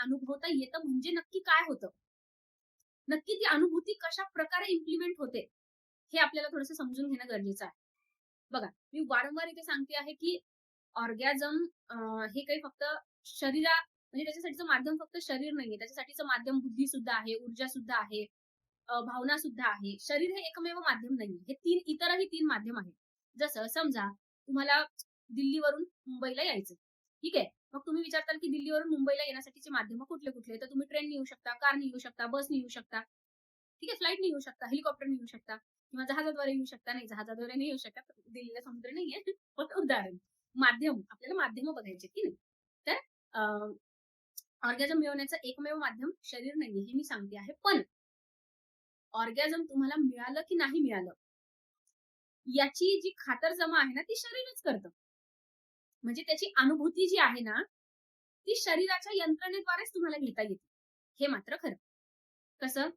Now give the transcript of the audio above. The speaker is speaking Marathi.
अनुभवता येतं म्हणजे नक्की काय होतं? नक्की ती अनुभूती कशा प्रकारे इम्प्लिमेंट होते, हे आपल्याला थोडंसं समजून घेणं गरजेचं आहे. बघा, मी वारंवार इथे सांगते आहे, की ऑर्गॅझम हे काही फक्त शरीरा म्हणजे त्याच्यासाठीचं माध्यम फक्त शरीर नाहीये. त्याच्यासाठीचं माध्यम बुद्धी सुद्धा आहे, ऊर्जा सुद्धा आहे, भावना सुद्धा आहे. शरीर हे एकमेव माध्यम नाहीये. हे इतरही 3 माध्यम आहेत. जसं समजा तुम्हाला दिल्लीवरून मुंबईला यायचं. ठीक आहे. मग तुम्ही विचारताल, की दिल्लीवरून मुंबईला येण्यासाठीचे माध्यम कुठले-कुठले? तर तुम्ही ट्रेनने येऊ शकता, कारने येऊ शकता, बसने येऊ शकता. ठीक आहे, फ्लाइटने येऊ शकता, हेलिकॉप्टरने येऊ शकता किंवा जहाजाद्वारे येऊ शकता. नाही, जहाजाद्वारे नाही येऊ शकत. दिल्लीला समुद्र नाहीये. पण उदाहरण. माध्यम, आपल्याला माध्यमं बघायची की नाही. तर ऑर्गॅझम मिळवण्याचं एकमेव माध्यम शरीर नाहीये, हे मी सांगते आहे. पण ऑर्गॅझम तुम्हाला मिळालं की नाही मिळालं, याची जी खातरजमा आहे ना, ती शरीरच करतं. म्हणजे त्याची अनुभूती जी आहे ना, ती शरीराच्या यंत्रणेद्वारेच तुम्हाला घेता येते. हे मात्र खरं. कसं?